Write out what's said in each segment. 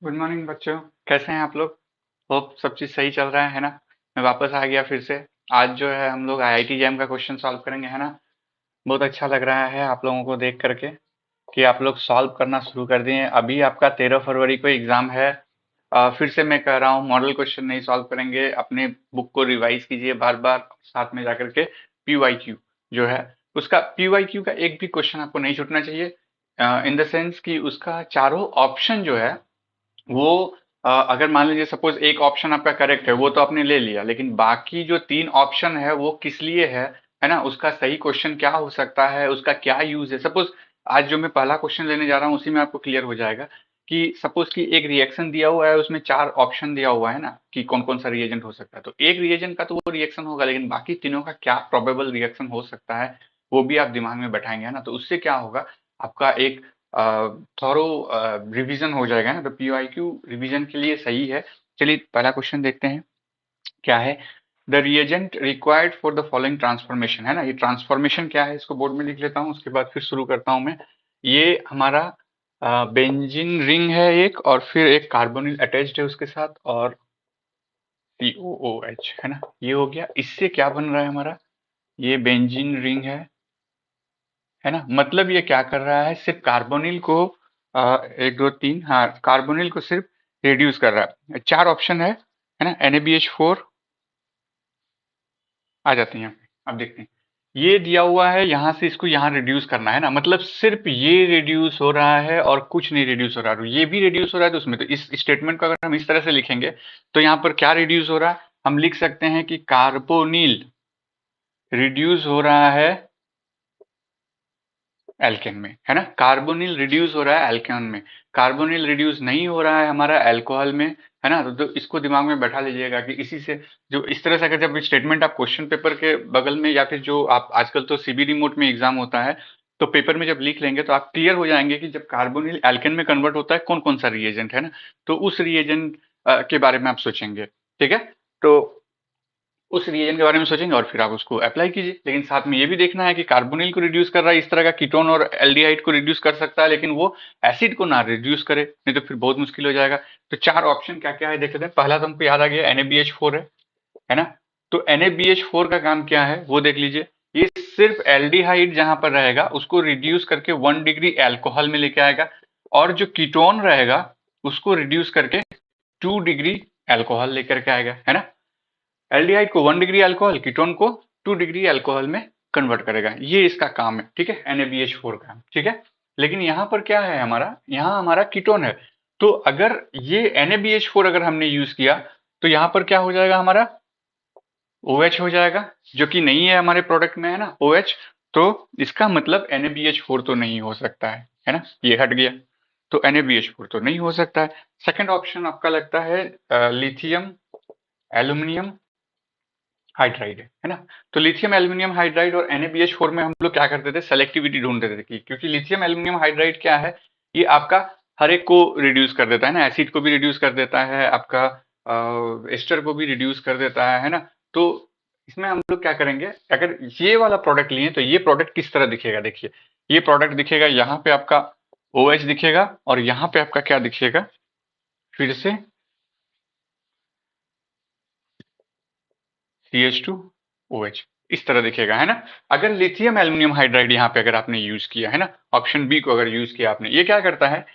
Good morning बच्चों। कैसे हैं आप लोग? होप सब चीज़ सही चल रहा है ना? मैं वापस आ गया फिर से। आज जो है हम लोग आईआईटी जैम का क्वेश्चन सॉल्व करेंगे, है ना? बहुत अच्छा लग रहा है आप लोगों को देख करके कि आप लोग सॉल्व करना शुरू कर दिए हैं। अभी आपका 13 फरवरी को एग्जाम है। फिर से मैं कह रहा हूँ, मॉडल क्वेश्चन नहीं सॉल्व करेंगे। अपने बुक को रिवाइज कीजिए बार बार, साथ में जाकर के पीवाईक्यू जो है उसका, पीवाईक्यू का एक भी क्वेश्चन आपको नहीं छूटना चाहिए। इन द सेंस कि उसका चारों ऑप्शन जो है वो, अगर मान लीजिए सपोज एक ऑप्शन आपका करेक्ट है, वो तो आपने ले लिया, लेकिन बाकी जो 3 ऑप्शन है वो किस लिए है ना? उसका सही क्वेश्चन क्या हो सकता है, उसका क्या यूज है। सपोज आज जो मैं पहला क्वेश्चन लेने जा रहा हूँ उसी में आपको क्लियर हो जाएगा कि सपोज कि एक रिएक्शन दिया हुआ है, उसमें 4 ऑप्शन दिया हुआ है ना कि कौन कौन सा रिएजेंट हो सकता है। तो एक रिएजेंट का तो वो रिएक्शन होगा, लेकिन बाकी तीनों का क्या प्रोबेबल रिएक्शन हो सकता है वो भी आप दिमाग में बैठाएंगे, है ना? तो उससे क्या होगा, आपका एक थॉरो रिवीजन हो जाएगा ना। तो पीवाईक्यू रिवीजन के लिए सही है। चलिए पहला क्वेश्चन देखते हैं क्या है। The reagent required for the following transformation, है ना? ये ट्रांसफॉर्मेशन क्या है इसको बोर्ड में लिख लेता हूँ, उसके बाद फिर शुरू करता हूँ मैं। ये हमारा बेंजीन रिंग है एक, और फिर एक कार्बोनिल अटैच्ड है उसके साथ, और COOH, है ना? ये हो गया। इससे क्या बन रहा है हमारा, ये बेंजीन रिंग है ना? मतलब ये क्या कर रहा है, सिर्फ कार्बोनिल को, एक दो तीन, हाँ, कार्बोनिल को सिर्फ रिड्यूस कर रहा है। 4 ऑप्शन है ना? NaBH4 आ जाते हैं यहाँ पे। अब देखते हैं, ये दिया हुआ है, यहाँ से इसको यहाँ रिड्यूस करना है ना, मतलब सिर्फ ये रिड्यूस हो रहा है और कुछ नहीं रिड्यूस हो रहा है। तो ये भी रिड्यूस हो रहा है, तो उसमें तो इस स्टेटमेंट को अगर हम इस तरह से लिखेंगे तो यहाँ पर क्या रिड्यूस हो रहा है, हम लिख सकते हैं कि कार्बोनिल रिड्यूस हो रहा है एल्केन में, है ना? कार्बोनिल रिड्यूस हो रहा है एल्केन में, कार्बोनिल रिड्यूस नहीं हो रहा है हमारा अल्कोहल में, है ना? तो इसको दिमाग में बैठा लीजिएगा कि इसी से, जो इस तरह से अगर जब स्टेटमेंट आप क्वेश्चन पेपर के बगल में, या फिर जो आप आजकल तो सीबीडी मोड में एग्जाम होता है, तो पेपर में जब लिख लेंगे तो आप क्लियर हो जाएंगे कि जब कार्बोनिल एल्केन में कन्वर्ट होता है कौन कौन सा रिएजेंट, है ना? तो उस रिएजेंट के बारे में आप सोचेंगे, ठीक है? तो उस रीजन के बारे में सोचेंगे और फिर आप उसको अप्लाई कीजिए। लेकिन साथ में ये भी देखना है कि कार्बोनिल को रिड्यूस कर रहा है, इस तरह का कीटोन और एल्डिहाइड को रिड्यूस कर सकता है, लेकिन वो एसिड को ना रिड्यूस करे, नहीं तो फिर बहुत मुश्किल हो जाएगा। तो 4 ऑप्शन क्या क्या है देख लेते हैं। पहला तो हमको याद आ गया, NaBH4 है ना? तो NaBH4 का काम क्या है वो देख लीजिए। ये सिर्फ एल्डिहाइड जहां पर रहेगा उसको रिड्यूस करके 1 डिग्री एल्कोहल में लेके आएगा, और जो कीटोन रहेगा उसको रिड्यूस करके 2 डिग्री एल्कोहल लेकर के आएगा, है ना? एल्डिहाइड को 1 डिग्री अल्कोहल, कीटोन को 2 डिग्री अल्कोहल में कन्वर्ट करेगा। ये इसका काम है, ठीक है? NaBH4 का, ठीक है? लेकिन यहाँ पर क्या है हमारा, यहाँ हमारा कीटोन है। तो अगर ये NaBH4 अगर हमने यूज किया तो यहाँ पर क्या हो जाएगा हमारा, OH हो जाएगा, जो कि नहीं है हमारे प्रोडक्ट में, है ना? OH। तो इसका मतलब NaBH4 तो नहीं हो सकता है ना? ये हट गया, तो NaBH4 तो नहीं हो सकता है। सेकंड ऑप्शन आपका लगता है लिथियम एल्यूमिनियम हाइड्राइड है ना? तो लिथियम एल्यूमिनियम हाइड्राइड और NaBH4 में हम लोग क्या करते थे, सेलेक्टिविटी ढूंढते थे कि, क्योंकि लिथियम एल्यूमिनियम हाइड्राइड क्या है, ये आपका हर एक को रिड्यूस कर देता है ना, एसिड को भी रिड्यूस कर देता है, आपका एस्टर को भी रिड्यूस कर देता है ना? तो इसमें हम लोग क्या करेंगे, अगर ये वाला प्रोडक्ट लिए तो ये प्रोडक्ट किस तरह दिखेगा, देखिए। ये प्रोडक्ट दिखेगा, यहाँ पे आपका OH दिखेगा, और यहाँ पे आपका क्या दिखेगा, फिर से CH2OH, इस तरह दिखेगा, है ना? अगर लिथियम एल्यूमिनियम हाइड्राइड यहाँ पे अगर आपने यूज किया, है ना, ऑप्शन बी को अगर यूज किया आपने, ये क्या करता है,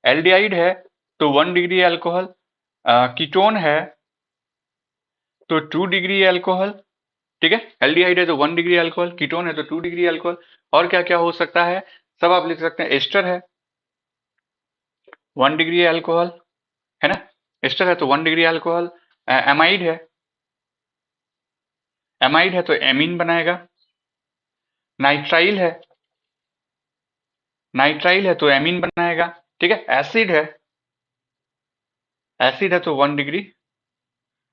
एल्डिहाइड है तो 1 डिग्री अल्कोहल, कीटोन है तो 2 डिग्री अल्कोहल, ठीक है? एल्डिहाइड है तो 1 डिग्री अल्कोहल, कीटोन है तो 2 डिग्री अल्कोहल। और क्या क्या हो सकता है, सब आप लिख सकते हैं। एस्टर है 1 डिग्री अल्कोहल, है ना? एस्टर है तो 1 डिग्री अल्कोहल। एमाइड है, एमाइड है तो एमीन बनाएगा। नाइट्राइल है, नाइट्राइल है तो एमीन बनाएगा, ठीक है? एसिड है, एसिड है तो 1 डिग्री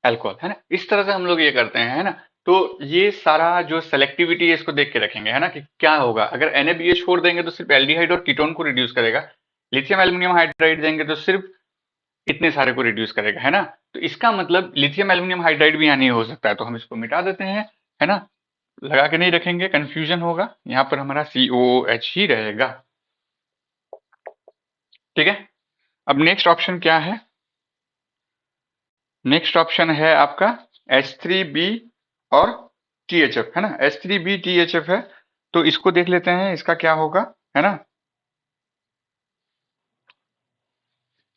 अल्कोहल, है ना? इस तरह से हम लोग ये करते हैं, है ना? तो ये सारा जो सेलेक्टिविटी है इसको देख के रखेंगे, है ना, कि क्या होगा अगर NaBH4 देंगे तो सिर्फ एल्डिहाइड और कीटोन को रिड्यूस करेगा, लिथियम एल्यूमिनियम हाइड्राइड देंगे तो सिर्फ इतने सारे को रिड्यूस करेगा, है ना? तो इसका मतलब लिथियम एल्यूमिनियम हाइड्राइड भी यहाँ नहीं हो सकता है, तो हम इसको मिटा देते हैं, है ना? लगा के नहीं रखेंगे, कंफ्यूजन होगा। यहाँ पर हमारा COOH ही रहेगा, ठीक है? अब नेक्स्ट ऑप्शन क्या है? नेक्स्ट ऑप्शन है आपका H3B और THF, है ना। H3B THF है, तो इसको देख लेते हैं इसका क्या होगा, है ना।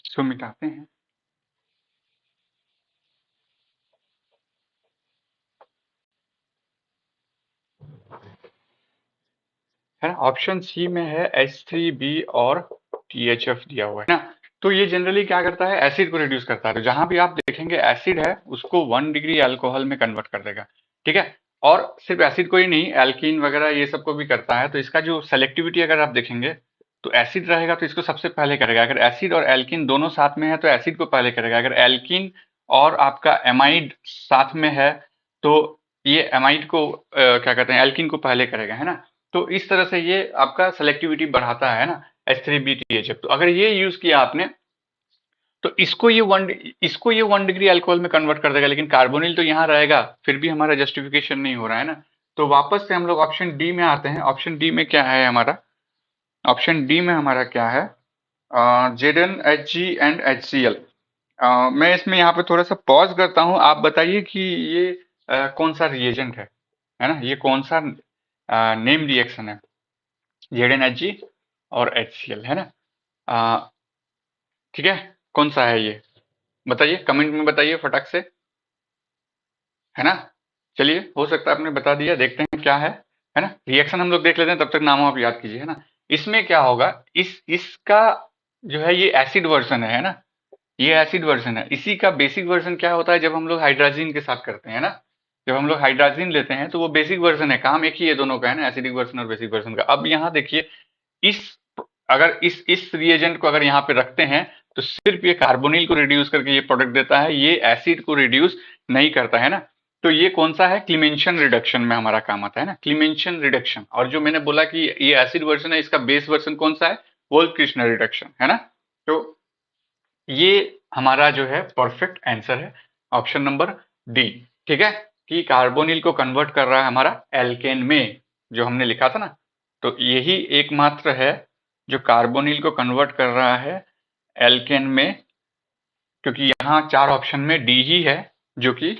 इसको मिटाते हैं। है ना, ऑप्शन सी में है H3B और THF दिया हुआ है ना। तो ये जनरली क्या करता है, एसिड को रिड्यूस करता है। तो जहां भी आप देखेंगे एसिड है उसको 1 डिग्री अल्कोहल में कन्वर्ट कर देगा, ठीक है। और सिर्फ एसिड को ही नहीं, एल्कीन वगैरह ये सबको भी करता है। तो इसका जो सेलेक्टिविटी अगर आप देखेंगे तो एसिड रहेगा तो इसको सबसे पहले करेगा। अगर एसिड और एल्कीन दोनों साथ में है तो एसिड को पहले करेगा। अगर एल्कीन और आपका एमाइड साथ में है तो ये एमाइड को क्या कहते हैं, एल्कीन को पहले करेगा, है ना। तो इस तरह से ये आपका सेलेक्टिविटी बढ़ाता है ना, H3BTHF। तो अगर ये यूज किया आपने तो इसको ये 1 डिग्री अल्कोहल में कन्वर्ट कर देगा, लेकिन कार्बोनिल तो यहाँ रहेगा, फिर भी हमारा जस्टिफिकेशन नहीं हो रहा है ना। तो वापस से हम लोग ऑप्शन डी में आते हैं। ऑप्शन डी में क्या है हमारा? ऑप्शन डी में हमारा क्या है? ZnHg and HCl। मैं इसमें यहाँ पे थोड़ा सा पॉज करता हूँ, आप बताइए कि ये कौन सा रिएजेंट है ना, ये कौन सा नेम रिएक्शन है? ZnHg और HCl, है ना। ठीक है, कौन सा है ये बताइए, कमेंट में बताइए फटाक से, है ना। चलिए, हो सकता है आपने बता दिया, देखते हैं क्या है ना। रिएक्शन हम लोग देख लेते हैं, तब तक नाम आप याद कीजिए, है ना। इसमें क्या होगा, इसका जो है ये एसिड वर्जन है ना। ये एसिड वर्जन है। इसी का बेसिक वर्जन क्या होता है जब हम लोग हाइड्राजीन के साथ करते हैं ना। जब हम लोग हाइड्राजीन लेते हैं तो वो बेसिक वर्जन है, काम एक ही है दोनों का, है ना, एसिडिक वर्जन और बेसिक वर्जन का। अब यहाँ देखिए, इस अगर इस रिएजेंट को अगर यहाँ पे रखते हैं तो सिर्फ ये कार्बोनिल को रिड्यूस करके ये प्रोडक्ट देता है, ये एसिड को रिड्यूस नहीं करता, है ना। तो ये कौन सा है, क्लीमेंशन रिडक्शन में हमारा काम आता है ना, क्लीमेंशन रिडक्शन। और जो मैंने बोला कि ये एसिड वर्जन है, इसका बेस वर्जन कौन सा है, वोल्फ-किर्शनर रिडक्शन, है ना। तो ये हमारा जो है परफेक्ट आंसर है, ऑप्शन नंबर डी, ठीक है। कि कार्बोनिल को कन्वर्ट कर रहा है हमारा एल्केन में, जो हमने लिखा था ना। तो यही एकमात्र है जो कार्बोनिल को कन्वर्ट कर रहा है एल्केन में, क्योंकि यहाँ 4 ऑप्शन में डी ही है जो कि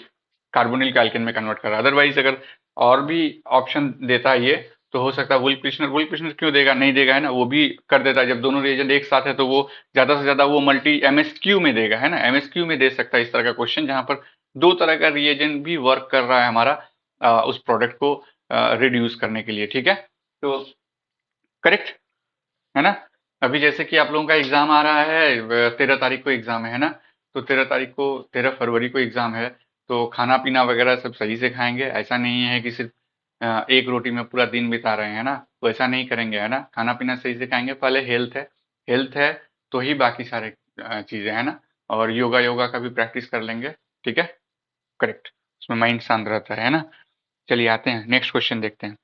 कार्बोनिल का एल्केन में कन्वर्ट कर रहा है। अदरवाइज अगर और भी ऑप्शन देता है ये, तो हो सकता है वोल्फ-किर्शनर क्यों देगा, नहीं देगा, है ना, वो भी कर देता है। जब दोनों रिएजेंट एक साथ है तो वो ज्यादा से ज्यादा वो मल्टी MSQ में देगा, है ना, MSQ में दे सकता है इस तरह का क्वेश्चन, जहां पर 2 तरह का रिएजेंट भी वर्क कर रहा है हमारा उस प्रोडक्ट को रिड्यूस करने के लिए, ठीक है। तो करेक्ट, है ना। अभी जैसे कि आप लोगों का एग्जाम आ रहा है, 13 तारीख को एग्जाम है ना। तो 13 फरवरी को एग्जाम है। तो खाना पीना वगैरह सब सही से खाएंगे, ऐसा नहीं है कि सिर्फ एक रोटी में पूरा दिन बिता रहे हैं ना। तो ऐसा नहीं करेंगे, है ना, खाना पीना सही से खाएंगे। पहले हेल्थ है तो ही बाकी सारे चीजें, है ना। और योगा योगा का भी प्रैक्टिस कर लेंगे, ठीक है। करेक्ट, उसमें माइंड शांत रहता है ना। चलिए आते हैं नेक्स्ट क्वेश्चन देखते हैं।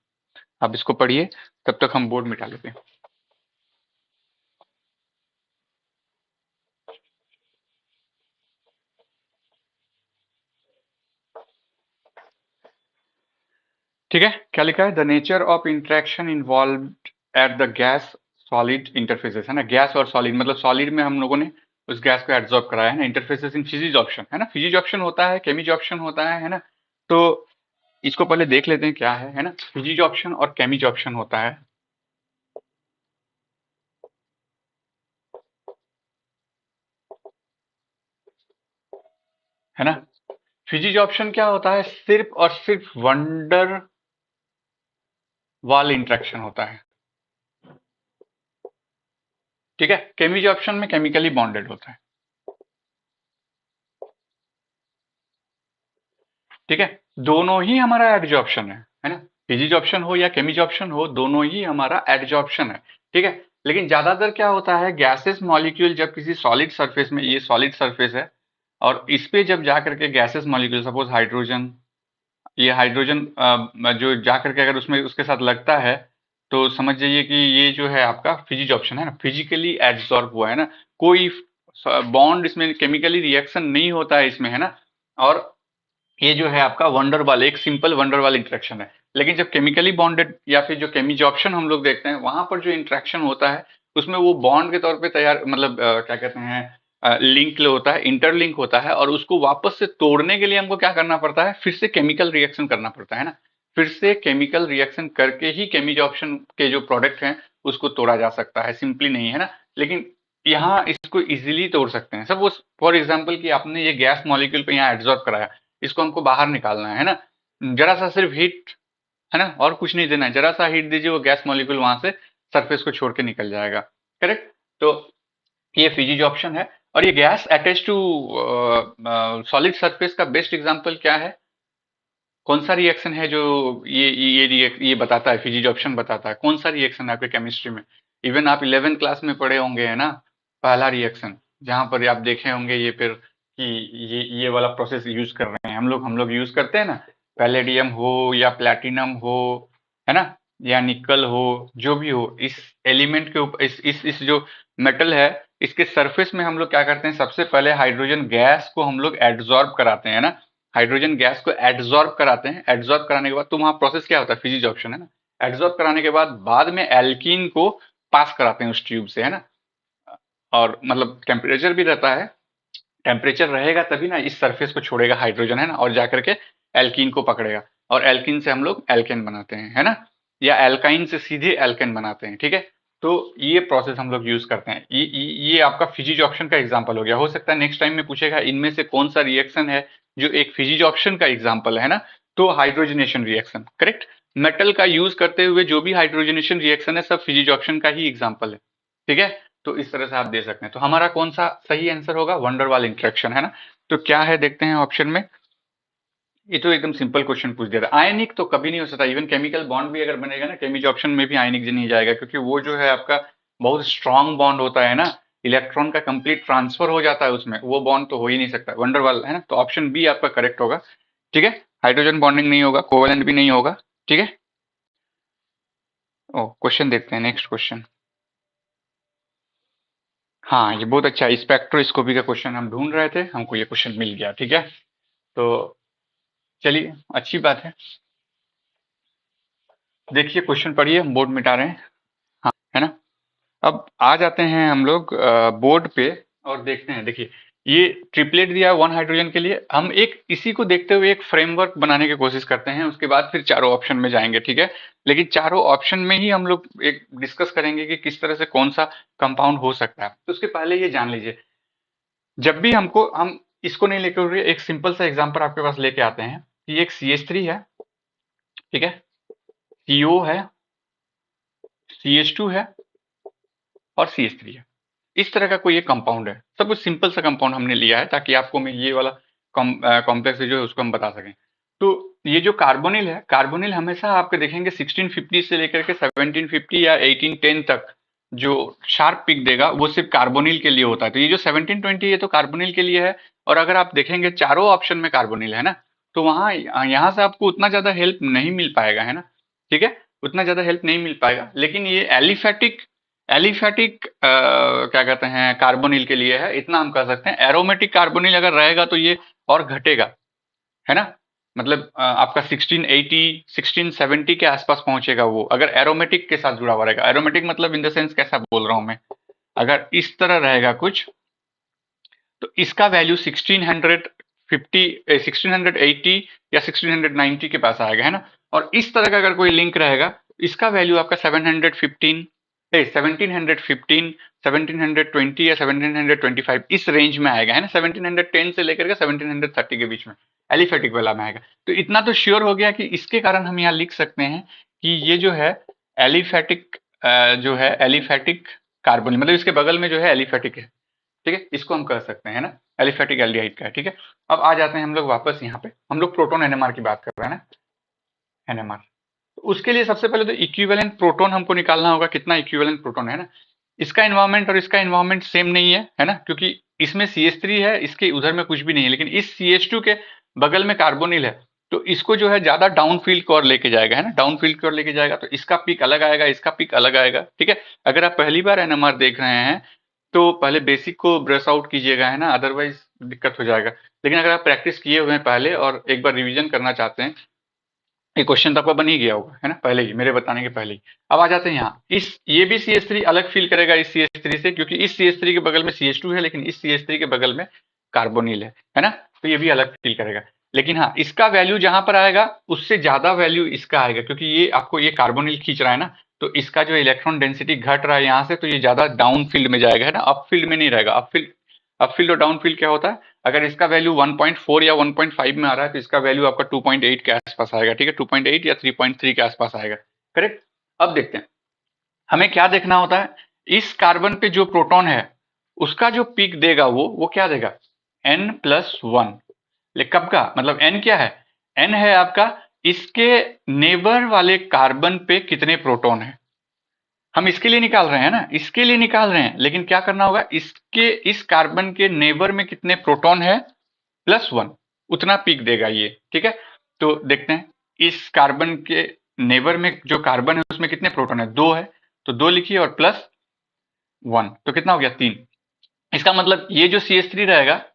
आप इसको पढ़िए, तब तक हम बोर्ड मिटा लेते हैं। ठीक है, क्या लिखा है, the nature of interaction involved at the gas solid interfaces, है ना। गैस और सॉलिड मतलब सॉलिड में हम लोगों ने उस गैस को एब्जॉर्ब कराया है ना। इंटरफेसेस इन फिजिज ऑप्शन, है ना, फिजिज ऑप्शन होता है, केमिज ऑप्शन होता है ना। तो इसको पहले देख लेते हैं क्या है ना। फिजिज ऑप्शन और केमिज ऑप्शन होता है ना। फिजिज ऑप्शन क्या होता है, सिर्फ और सिर्फ वंडर वाल इंटरेक्शन होता है, ठीक है। केमिज ऑप्शन में केमिकली बॉन्डेड होता है, ठीक है। दोनों ही हमारा एडजॉर्प्शन है ना। फिजिज ऑप्शन हो या केमिज ऑप्शन हो, दोनों ही हमारा एडजॉर्प्शन है, ठीक है। लेकिन ज्यादातर क्या होता है, गैसेस मॉलिक्यूल जब किसी सॉलिड सरफेस में, ये सॉलिड सरफेस है, और इस पे जब जा करके गैसेस मॉलिक्यूल, सपोज हाइड्रोजन, ये हाइड्रोजन जो जा करके अगर उसमें उसके साथ लगता है, तो समझ जाइए कि ये जो है आपका फिजिज ऑप्शन है ना, फिजिकली एड्सॉर्ब हुआ है ना। कोई बॉन्ड इसमें, केमिकली रिएक्शन नहीं होता है इसमें, है ना। और ये जो है आपका वंडर वाल, एक सिंपल वंडर वाल इंटरेक्शन है। लेकिन जब केमिकली बॉन्डेड या फिर जो केमिज ऑप्शन हम लोग देखते हैं, वहां पर जो इंटरेक्शन होता है उसमें वो बॉन्ड के तौर पे तैयार मतलब क्या कहते हैं लिंक होता है, इंटरलिंक होता है, और उसको वापस से तोड़ने के लिए हमको क्या करना पड़ता है, फिर से केमिकल रिएक्शन करना पड़ता है ना। फिर से केमिकल रिएक्शन करके ही केमिजॉर्प्शन के जो प्रोडक्ट हैं उसको तोड़ा जा सकता है, सिंपली नहीं, है ना। लेकिन यहाँ इसको इजीली तोड़ सकते हैं। सपोज फॉर एग्जांपल कि आपने ये गैस मॉलिक्यूल पे यहाँ एब्जॉर्ब कराया, इसको हमको बाहर निकालना है ना। जरा सा सिर्फ हीट, है ना, और कुछ नहीं देना है, जरा सा हीट दीजिए, वो गैस मॉलिक्यूल वहां से सरफेस को छोड़ के निकल जाएगा। करेक्ट। तो ये फिजिज ऑप्शन है। और ये gas attach to solid surface का बेस्ट एग्जांपल क्या है, कौन सा रिएक्शन है जो ये बताता है, फिजिज ऑप्शन बताता है कौन सा रिएक्शन है आपके केमिस्ट्री में। इवन आप 11th क्लास में पढ़े होंगे, है ना, पहला रिएक्शन, जहां पर आप देखे होंगे ये फिर कि ये वाला प्रोसेस यूज कर रहे हैं हम लोग यूज करते हैं ना, पैलेडियम हो या प्लैटिनम हो, है ना, या निकल हो, जो भी हो, इस एलिमेंट के ऊपर इस जो मेटल है, इसके सरफेस में हम लोग क्या करते हैं, सबसे पहले हाइड्रोजन गैस को हम लोग एड्सॉर्ब कराते हैं ना, हाइड्रोजन गैस को एड्सॉर्ब कराते हैं। एड्सॉर्ब कराने के बाद तो वहां प्रोसेस क्या होता है, फिजिज ऑप्शन, है ना। एड्सॉर्ब कराने के बाद में एल्कीन को पास कराते हैं उस ट्यूब से, है ना। और मतलब टेम्परेचर भी रहता है, टेम्परेचर रहेगा तभी ना इस सरफेस को छोड़ेगा हाइड्रोजन, है ना, और जाकर के एल्कीन को पकड़ेगा, और एल्कीन से हम लोग एल्केन बनाते हैं, है ना, या एल्काइन से सीधे एल्केन बनाते हैं, ठीक है। तो ये प्रोसेस हम लोग यूज करते हैं। ये आपका फिजिज ऑप्शन का एग्जांपल हो गया। हो सकता है नेक्स्ट टाइम में पूछेगा इनमें से कौन सा रिएक्शन है जो एक फिजिज ऑप्शन का एग्जांपल है ना, तो हाइड्रोजनेशन रिएक्शन, करेक्ट। मेटल का यूज करते हुए जो भी हाइड्रोजनेशन रिएक्शन है सब फिजिज ऑप्शन का ही एग्जांपल है, ठीक है। तो इस तरह से आप दे सकते हैं। तो हमारा कौन सा सही आंसर होगा, वंडरवाल इंटरेक्शन, है ना। तो क्या है देखते हैं ऑप्शन में। ये तो एकदम सिंपल क्वेश्चन पूछ दिया था। आयनिक तो कभी नहीं हो सकता, इवन केमिकल बॉन्ड भी अगर बनेगा ना केमिज ऑप्शन में भी आयनिक नहीं जाएगा, क्योंकि वो जो है आपका बहुत स्ट्रांग बॉन्ड होता है ना, इलेक्ट्रॉन का कंप्लीट ट्रांसफर हो जाता है उसमें, वो बॉन्ड तो हो ही नहीं सकता, वंडरवाल, है ना। तो ऑप्शन बी आपका करेक्ट होगा, ठीक है। हाइड्रोजन बॉन्डिंग नहीं होगा, कोवेलेंट भी नहीं होगा, ठीक है। ओ क्वेश्चन देखते हैं, नेक्स्ट क्वेश्चन। हाँ ये बहुत अच्छा है, स्पेक्ट्रोस्कोपी का क्वेश्चन हम ढूंढ रहे थे, हमको ये क्वेश्चन मिल गया, ठीक है। तो चलिए अच्छी बात है। देखिए क्वेश्चन पढ़िए, हम बोर्ड मिटा रहे हैं, हाँ, है ना। अब आ जाते हैं हम लोग बोर्ड पे और देखते हैं। देखिए ये ट्रिपलेट दिया वन हाइड्रोजन के लिए, हम एक इसी को देखते हुए एक फ्रेमवर्क बनाने की कोशिश करते हैं, उसके बाद फिर चारों ऑप्शन में जाएंगे, ठीक है। लेकिन चारों ऑप्शन में ही हम लोग एक डिस्कस करेंगे कि किस तरह से कौन सा कंपाउंड हो सकता है। तो उसके पहले ये जान लीजिए, जब भी हम इसको नहीं लेकर हुए एक सिंपल सा एग्जांपल आपके पास लेके आते हैं कि एक CH3 है, ठीक है, CO है, CH2 है और CH3 है। इस तरह का कोई एक कंपाउंड है, सब कुछ सिंपल सा कंपाउंड हमने लिया है ताकि आपको मैं ये वाला कॉम्प्लेक्स जो है उसको हम बता सकें। तो ये जो कार्बोनिल है, कार्बोनिल हमेशा आपके देखेंगे 1650 से लेकर के 1750 या 1810 तक जो शार्प पिक देगा वो सिर्फ कार्बोनिल के लिए होता है। तो ये जो 1720 ये तो कार्बोनिल के लिए है। और अगर आप देखेंगे चारों ऑप्शन में कार्बोनिल है ना, तो वहाँ यहाँ से आपको उतना ज्यादा हेल्प नहीं मिल पाएगा, है ना, ठीक है, उतना ज्यादा हेल्प नहीं मिल पाएगा। लेकिन ये एलिफेटिक एलिफेटिक क्या कहते हैं कार्बोनिल के लिए है, इतना हम कह सकते हैं। एरोमेटिक कार्बोनिल अगर रहेगा तो ये और घटेगा, है ना, मतलब आपका 1680 1670 के आसपास पहुंचेगा वो, अगर एरोमेटिक के साथ जुड़ा हुआ रहेगा। एरोमेटिक मतलब इन द सेंस कैसा बोल रहा हूं मैं, अगर इस तरह रहेगा कुछ तो इसका वैल्यू 1650 1680 या 1690 के पास आएगा, है ना। और इस तरह का अगर कोई लिंक रहेगा, इसका वैल्यू आपका 715 1715 1720 या 1725 इस रेंज में आएगा, है ना। 1710 से लेकर के 1730 के बीच में एलिफेटिक वाला में आएगा। तो इतना तो श्योर हो गया कि इसके कारण हम यहाँ लिख सकते हैं कि ये जो है एलिफेटिक जो है एलिफेटिक कार्बन, मतलब इसके बगल में जो है एलिफेटिक है, ठीक है, इसको हम कह सकते हैं ना, एलिफेटिक एल्डिहाइड का है, ठीक है। अब आ जाते हैं हम लोग वापस यहाँ पे, हम लोग प्रोटोन एनएमआर की बात कर रहे हैं ना, एनएमआर। तो उसके लिए सबसे पहले तो इक्विवेलेंट प्रोटोन हमको निकालना होगा, कितना इक्विवेलेंट प्रोटोन है ना। इसका एनवायरमेंट और इसका एनवायरमेंट सेम नहीं है ना, क्योंकि इसमें CH3 है, इसके उधर में कुछ भी नहीं है, लेकिन इस CH2 के बगल में कार्बोनिल है। तो इसको जो है ज्यादा डाउन फील्ड की ओर लेके जाएगा, है ना, डाउन फील्ड की ओर लेके जाएगा, तो इसका पिक अलग आएगा, इसका पिक अलग आएगा, ठीक है। अगर आप पहली बार एनएमआर देख रहे हैं तो पहले बेसिक को ब्रश आउट कीजिएगा, है ना, अदरवाइज दिक्कत हो जाएगा। लेकिन अगर आप प्रैक्टिस किए हुए हैं पहले और एक बार रिवीजन करना चाहते हैं ये क्वेश्चन तो आपका बन ही गया होगा, है ना, पहले ही मेरे बताने के पहले ही। अब आ जाते हैं यहाँ, इस ये भी CH3 अलग फील करेगा इस CH3 से, क्योंकि इस CH3 के बगल में CH2 है, लेकिन इस CH3 के बगल में कार्बोनिल है ना, तो ये भी अलग फील करेगा। लेकिन हाँ, इसका वैल्यू जहां पर आएगा उससे ज्यादा वैल्यू इसका आएगा, क्योंकि ये आपको ये कार्बोनिल खींच रहा है ना, तो इसका जो इलेक्ट्रॉन डेंसिटी घट रहा है यहाँ से, तो ये ज्यादा डाउन फील्ड में जाएगा, है ना, अप फील्ड में नहीं रहेगा। अप फील्ड और डाउन फील्ड क्या होता है, अगर इसका वैल्यू 1.4 या 1.5 में आ रहा है तो इसका वैल्यू आपका 2.8 के आसपास आएगा, ठीक है, 2.8 या 3.3 के आसपास आएगा, करेक्ट। अब देखते हैं हमें क्या देखना होता है, इस कार्बन पे जो प्रोटॉन है उसका जो पीक देगा वो क्या देगा, N+1। कब का मतलब n क्या है, n है आपका इसके नेबर वाले कार्बन पे कितने प्रोटॉन है, हम इसके लिए निकाल रहे हैं ना, इसके लिए निकाल रहे हैं, लेकिन क्या करना होगा, इसके इस कार्बन के नेबर में कितने प्रोटॉन है, +1, उतना पीक देगा ये, ठीक है। तो देखते हैं इस कार्बन के नेबर में जो कार्बन है उसमें कितने प्रोटॉन है, 2 है, तो 2 लिखिए और +1, तो कितना हो गया, 3। इसका मतलब ये जो CH3 रहेगा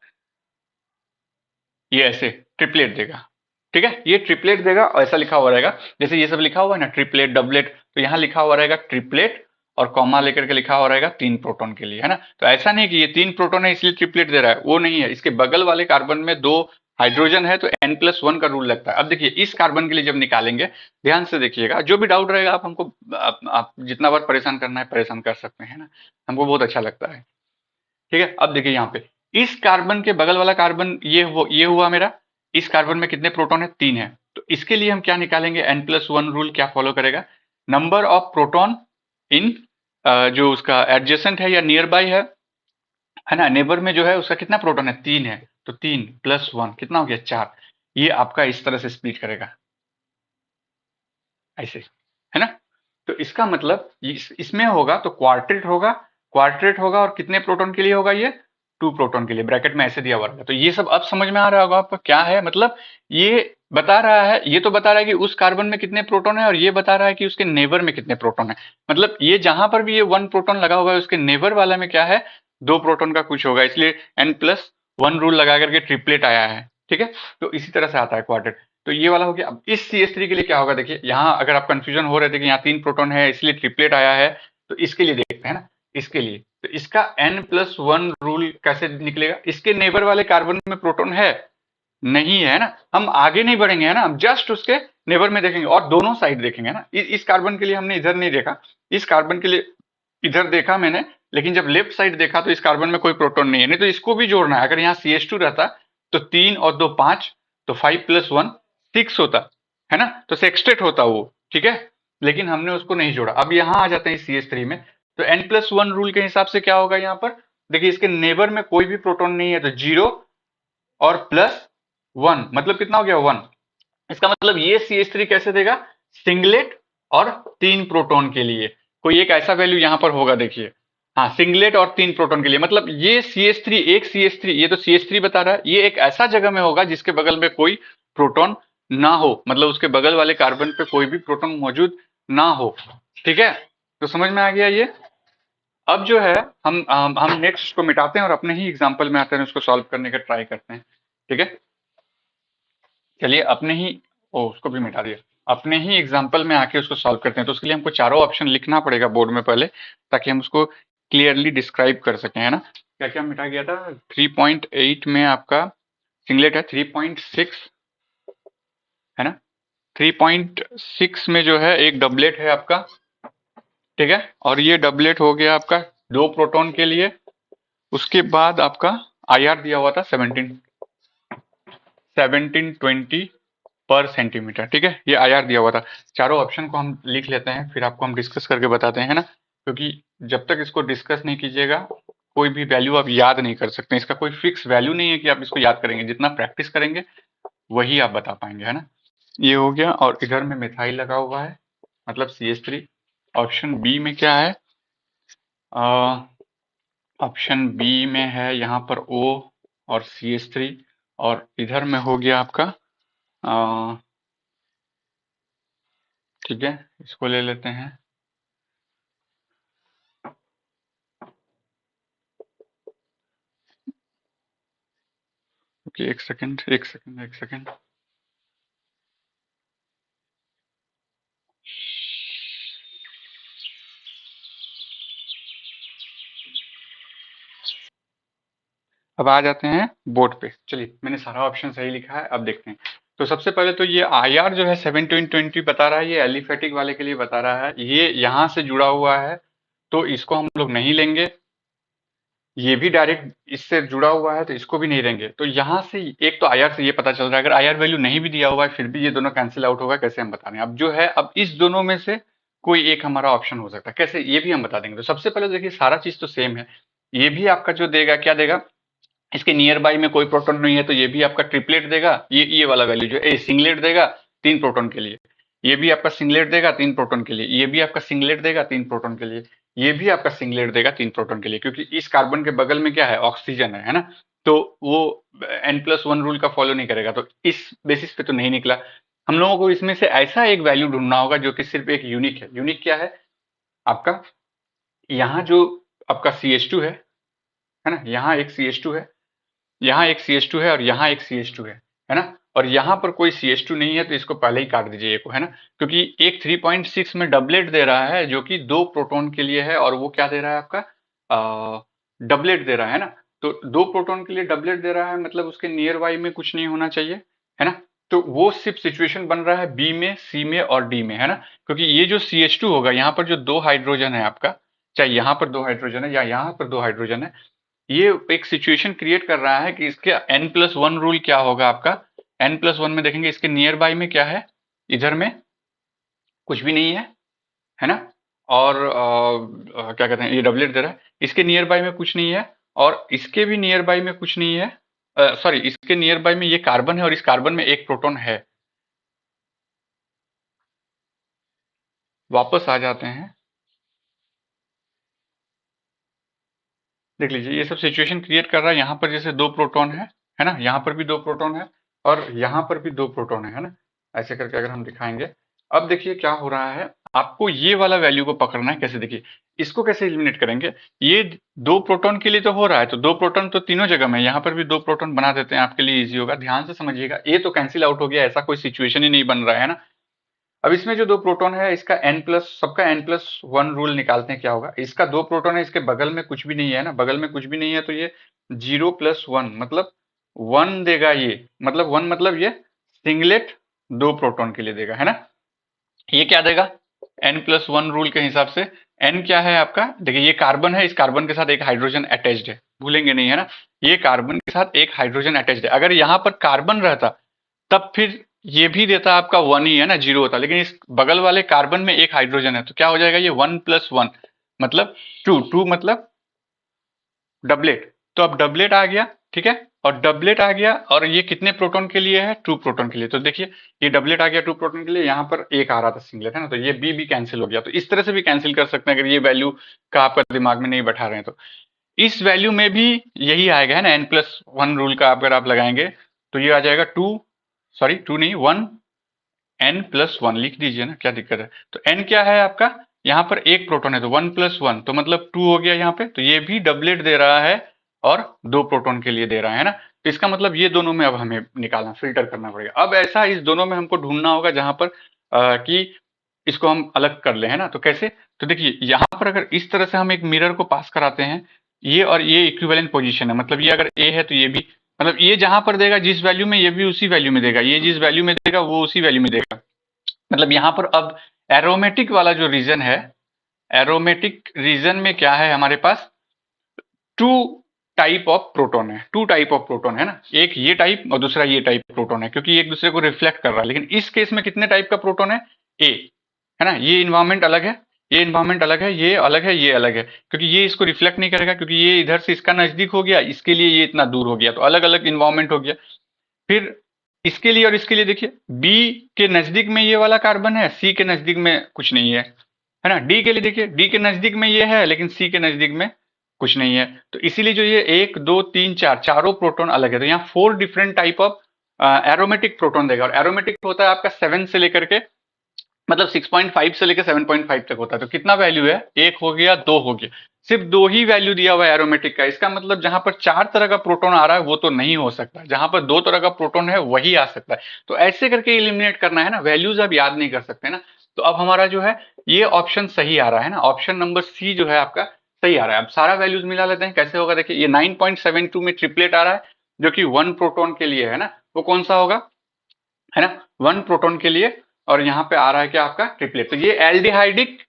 ये ऐसे ट्रिपलेट देगा, ठीक है, ये ट्रिपलेट देगा और ऐसा लिखा हुआ रहेगा, जैसे ये सब लिखा हुआ है ना, ट्रिपलेट डबलेट, तो यहाँ लिखा हुआ रहेगा ट्रिपलेट और कॉमा लेकर के लिखा हुआ रहेगा 3 प्रोटॉन के लिए, है ना। तो ऐसा नहीं कि ये 3 प्रोटॉन है इसलिए ट्रिपलेट दे रहा है, वो नहीं है, इसके बगल वाले कार्बन में 2 हाइड्रोजन है तो N+1 का रूल लगता है। अब देखिए इस कार्बन के लिए जब निकालेंगे, ध्यान से देखिएगा, जो भी डाउट रहेगा आप हमको आप जितना बार परेशान करना है परेशान कर सकते हैं ना, हमको बहुत अच्छा लगता है, ठीक है। अब देखिए यहाँ पे इस कार्बन के बगल वाला कार्बन ये हुआ मेरा, इस कार्बन में कितने प्रोटॉन है, 3 है, तो इसके लिए हम क्या निकालेंगे, N+1 रूल क्या फॉलो करेगा, नंबर ऑफ प्रोटॉन इन जो उसका एडजेसेंट है या नियर बाई है ना, नेबर में जो है उसका कितना प्रोटॉन है, 3 है, तो 3+1 कितना हो गया, 4। ये आपका इस तरह से स्प्लिट करेगा ऐसे, है ना। तो इसका मतलब इसमें होगा तो क्वार्टेट होगा और कितने प्रोटॉन के लिए होगा, ये 2 प्रोटॉन के लिए, ब्रैकेट में ऐसे दिया हुआ है। तो ये सब अब समझ में आ रहा होगा आपको क्या है, मतलब ये बता रहा है, ये तो बता रहा है कि उस कार्बन में कितने प्रोटॉन है, और ये बता रहा है कि उसके नेबर में कितने प्रोटॉन है। मतलब ये जहां पर भी ये 1 प्रोटॉन लगा हुआ है उसके नेबर वाला में क्या है, 2 प्रोटॉन का कुछ होगा, इसलिए N+1 रूल लगा करके ट्रिपलेट आया है, ठीक है। तो इसी तरह से आता है क्वार्टेट। तो ये वाला हो गया। अब इस CH3 के लिए क्या होगा, देखिए यहाँ अगर आप कंफ्यूजन हो रहे थे कि यहाँ 3 प्रोटॉन है इसलिए ट्रिपलेट आया है, तो इसके लिए देखते हैं ना, इसके लिए तो इसका N+1 रूल कैसे निकलेगा, इसके नेबर वाले कार्बन में प्रोटॉन है नहीं है ना, हम आगे नहीं बढ़ेंगे, है ना, हम जस्ट उसके नेबर में देखेंगे और दोनों साइड देखेंगे ना। इस कार्बन के लिए हमने इधर नहीं देखा, इस कार्बन के लिए इधर देखा मैंने, लेकिन जब लेफ्ट साइड देखा तो इस कार्बन में कोई प्रोटॉन नहीं है, नहीं तो इसको भी जोड़ना है। अगर यहाँ CH2 रहता तो 3 और 2 5, तो 5+1 6 होता, है ना, तो सेक्सटेट होता वो, ठीक है, लेकिन हमने उसको नहीं जोड़ा। अब यहाँ आ जाते हैं CH3 में, तो N+1 रूल के हिसाब से क्या होगा यहाँ पर, देखिए इसके नेबर में कोई भी प्रोटॉन नहीं है तो 0 और +1 मतलब कितना हो गया, 1। इसका मतलब ये CH3 कैसे देगा, सिंगलेट और 3 प्रोटॉन के लिए कोई एक ऐसा वैल्यू यहां पर होगा, देखिए, हाँ, सिंगलेट और 3 प्रोटॉन के लिए, मतलब ये CH3 एक CH3, ये तो CH3 बता रहा है, ये एक ऐसा जगह में होगा जिसके बगल में कोई प्रोटॉन ना हो, मतलब उसके बगल वाले कार्बन पे कोई भी प्रोटॉन मौजूद ना हो, ठीक है। तो समझ में आ गया ये। अब जो है हम नेक्स्ट उसको मिटाते हैं और अपने ही एग्जाम्पल में आते हैं, उसको सॉल्व करने का ट्राई करते हैं, ठीक है। चलिए अपने ही, ओ उसको भी मिटा दिया, अपने ही एग्जाम्पल में आके उसको सॉल्व करते हैं। तो उसके लिए हमको चारों ऑप्शन लिखना पड़ेगा बोर्ड में पहले, ताकि हम उसको क्लियरली डिस्क्राइब कर सकें, है ना। क्या क्या मिटा गया था, 3.8 में आपका सिंगलेट है, 3.6 है ना, 3.6 में जो है एक डबलेट है आपका, ठीक है, और ये डबलेट हो गया आपका 2 प्रोटॉन के लिए। उसके बाद आपका IR दिया हुआ था 1720 पर सेंटीमीटर, ठीक है, ये IR दिया हुआ था। चारों ऑप्शन को हम लिख लेते हैं, फिर आपको हम डिस्कस करके बताते हैं, है ना, क्योंकि जब तक इसको डिस्कस नहीं कीजिएगा कोई भी वैल्यू आप याद नहीं कर सकते, इसका कोई फिक्स वैल्यू नहीं है कि आप इसको याद करेंगे, जितना प्रैक्टिस करेंगे वही आप बता पाएंगे, है ना। ये हो गया, और इधर में मिथाइल लगा हुआ है, मतलब CH3। ऑप्शन बी में क्या है, ऑप्शन बी में है यहाँ पर O और CH3, और इधर में हो गया आपका ठीक है, इसको ले लेते हैं। ओके, एक सेकंड एक सेकंड एक सेकंड। अब आ जाते हैं बोर्ड पे। चलिए, मैंने सारा ऑप्शन सही लिखा है, अब देखते हैं। तो सबसे पहले तो ये IR जो है 720 बता रहा है, ये एलिफेटिक वाले के लिए बता रहा है, ये यहाँ से जुड़ा हुआ है तो इसको हम लोग नहीं लेंगे। ये भी डायरेक्ट इससे जुड़ा हुआ है तो इसको भी नहीं लेंगे। तो यहाँ से एक तो IR से ये पता चल रहा है, अगर IR वैल्यू नहीं भी दिया हुआ है फिर भी ये दोनों कैंसिल आउट होगा, कैसे हम बता रहे हैं। अब जो है, अब इस दोनों में से कोई एक हमारा ऑप्शन हो सकता है, कैसे ये भी हम बता देंगे। तो सबसे पहले देखिए, सारा चीज तो सेम है। ये भी आपका जो देगा, क्या देगा, इसके नियर बाई में कोई प्रोटॉन नहीं है तो ये भी आपका ट्रिपलेट देगा। ये वाला वैल्यू जो है सिंगलेट देगा 3 प्रोटॉन के लिए, ये भी आपका सिंगलेट देगा 3 प्रोटॉन के लिए, ये भी आपका सिंगलेट देगा 3 प्रोटॉन के लिए, ये भी आपका सिंगलेट देगा 3 प्रोटॉन के लिए, क्योंकि इस कार्बन के बगल में क्या है, ऑक्सीजन है ना। तो वो N+1 रूल का फॉलो नहीं करेगा, तो इस बेसिस पे तो नहीं निकला। हम लोगों को इसमें से ऐसा एक वैल्यू ढूंढना होगा जो कि सिर्फ एक यूनिक है। यूनिक क्या है आपका, यहाँ जो आपका CH2 है ना, यहाँ एक CH2 है, यहाँ एक CH2 है और यहाँ एक CH2 है ना। और यहाँ पर कोई CH2 नहीं है तो इसको पहले ही काट दीजिए को, है ना, क्योंकि एक 3.6 में डबलेट दे रहा है जो कि 2 प्रोटॉन के लिए है, और वो क्या दे रहा है आपका डबलेट दे रहा है ना। तो 2 प्रोटॉन के लिए डबलेट दे रहा है, मतलब उसके नियर बाई में कुछ नहीं होना चाहिए, है ना। तो वो सिर्फ सिचुएशन बन रहा है बी में, सी में और डी में, है ना। क्योंकि ये जो CH2 होगा, यहाँ पर जो 2 हाइड्रोजन है आपका, चाहे यहाँ पर 2 हाइड्रोजन है या यहाँ पर 2 हाइड्रोजन है, ये एक सिचुएशन क्रिएट कर रहा है कि इसके N+1 रूल क्या होगा आपका। N+1 में देखेंगे इसके नियर बाई में क्या है, इधर में कुछ भी नहीं है ना। और क्या कहते हैं, ये डबलेट दे रहा है, इसके नियर बाई में कुछ नहीं है, और इसके भी नियर बाई में कुछ नहीं है। सॉरी, इसके नियर बाई में ये कार्बन है और इस कार्बन में एक प्रोटॉन है। वापस आ जाते हैं, देख लीजिए ये सब सिचुएशन क्रिएट कर रहा है। यहाँ पर जैसे 2 प्रोटॉन है ना, यहाँ पर भी 2 प्रोटॉन है और यहाँ पर भी 2 प्रोटॉन है ना। ऐसे करके अगर हम दिखाएंगे, अब देखिए क्या हो रहा है, आपको ये वाला वैल्यू को पकड़ना है। कैसे, देखिए इसको कैसे एलिमिनेट करेंगे। ये 2 प्रोटॉन के लिए तो हो रहा है, तो 2 प्रोटॉन तो तीनों जगह में, यहाँ पर भी 2 प्रोटॉन बना देते हैं, आपके लिए इजी होगा। ध्यान से समझिएगा, ये तो कैंसिल आउट हो गया, ऐसा कोई सिचुएशन ही नहीं बन रहा है ना। अब इसमें जो 2 प्रोटॉन है, इसका सबका N+1 रूल निकालते हैं, क्या होगा। इसका 2 प्रोटॉन है, इसके बगल में कुछ भी नहीं है ना, बगल में कुछ भी नहीं है, तो ये 0+1 मतलब 1 देगा ये, मतलब 1 मतलब ये सिंगलेट 2 प्रोटॉन के लिए देगा, है ना। ये क्या देगा N+1 रूल के हिसाब से। N क्या है आपका, देखिए ये कार्बन है, इस कार्बन के साथ एक हाइड्रोजन अटैच्ड है, भूलेंगे नहीं, है ना। ये कार्बन के साथ एक हाइड्रोजन अटैच्ड है। अगर यहाँ पर कार्बन रहता तब फिर ये भी देता आपका 1 ही, है ना, 0 होता। लेकिन इस बगल वाले कार्बन में एक हाइड्रोजन है, तो क्या हो जाएगा, ये 1+1 मतलब 2 मतलब डबलेट। तो अब डबलेट आ गया, ठीक है, और डबलेट आ गया, और ये कितने प्रोटॉन के लिए है, 2 प्रोटॉन के लिए। तो देखिए ये डबलेट आ गया 2 प्रोटॉन के लिए, यहाँ पर एक आ रहा था सिंगलेट, है ना, तो ये बी भी कैंसिल हो गया। तो इस तरह से भी कैंसिल कर सकते हैं अगर ये वैल्यू का आपका दिमाग में नहीं बैठा रहे हैं तो। इस वैल्यू में भी यही आएगा, है ना, N+1 रूल का अगर आप लगाएंगे तो ये आ जाएगा 2, सॉरी 2 नहीं 1, N+1 लिख दीजिए ना, क्या दिक्कत है। तो N क्या है आपका, यहाँ पर एक प्रोटॉन है तो 1+1 तो मतलब 2 हो गया यहाँ पे। तो ये भी डबलेट दे रहा है और 2 प्रोटॉन के लिए दे रहा है ना। तो इसका मतलब ये दोनों में अब हमें निकालना, फिल्टर करना पड़ेगा। अब ऐसा इस दोनों में हमको ढूंढना होगा जहां पर कि इसको हम अलग कर ले, है ना। तो कैसे, तो देखिए यहाँ पर अगर इस तरह से हम एक मिरर को पास कराते हैं, ये और ये इक्विवेलेंट पोजीशन है, मतलब ये अगर ए है तो ये भी, मतलब ये जहां पर देगा जिस वैल्यू में, ये भी उसी वैल्यू में देगा, ये जिस वैल्यू में देगा वो उसी वैल्यू में देगा। मतलब यहाँ पर अब एरोमेटिक वाला जो रीजन है, एरोमेटिक रीजन में क्या है हमारे पास, 2 टाइप ऑफ प्रोटॉन है, 2 टाइप ऑफ प्रोटॉन है ना, एक ये टाइप और दूसरा ये टाइप प्रोटॉन है, क्योंकि एक दूसरे को रिफ्लेक्ट कर रहा है। लेकिन इस केस में कितने टाइप का प्रोटॉन है, ए, है ना। ये इन्वायरमेंट अलग है, ये इन्वायरमेंट अलग है, ये अलग है, ये अलग है, क्योंकि ये इसको रिफ्लेक्ट नहीं करेगा, क्योंकि ये इधर से इसका नजदीक हो गया, इसके लिए ये इतना दूर हो गया, तो अलग अलग इन्वायरमेंट हो गया। फिर इसके लिए और इसके लिए देखिए, बी के नजदीक में ये वाला कार्बन है, सी के नजदीक में कुछ नहीं है ना। डी के लिए देखिए, डी के नजदीक में ये है लेकिन सी के नजदीक में कुछ नहीं है। तो इसीलिए जो ये 1 2 3 4 चारों प्रोटॉन अलग है। तो यहाँ 4 different type of aromatic proton देगा, और एरोमेटिक होता है आपका 7 से लेकर के, मतलब 6.5 से लेकर 7.5 तक होता है। तो कितना वैल्यू है, एक हो गया, दो हो गया, सिर्फ दो ही वैल्यू दिया हुआ है एरोमेटिक का। इसका मतलब जहां पर 4 तरह का प्रोटॉन आ रहा है वो तो नहीं हो सकता, जहां पर 2 तरह का प्रोटॉन है वही आ सकता है। तो ऐसे करके एलिमिनेट करना है ना, वैल्यूज आप याद नहीं कर सकते ना। तो अब हमारा जो है ये ऑप्शन सही आ रहा है ना, ऑप्शन नंबर सी जो है आपका सही आ रहा है। अब सारा वैल्यूज मिला लेते हैं, कैसे होगा देखिए, ये 9.72 में ट्रिपलेट आ रहा है जो कि 1 प्रोटॉन के लिए है ना, वो कौन सा होगा, है ना, 1 प्रोटॉन के लिए, और यहाँ पे आ रहा है क्या आपका ट्रिपलेट, तो ये एल्डिहाइडिक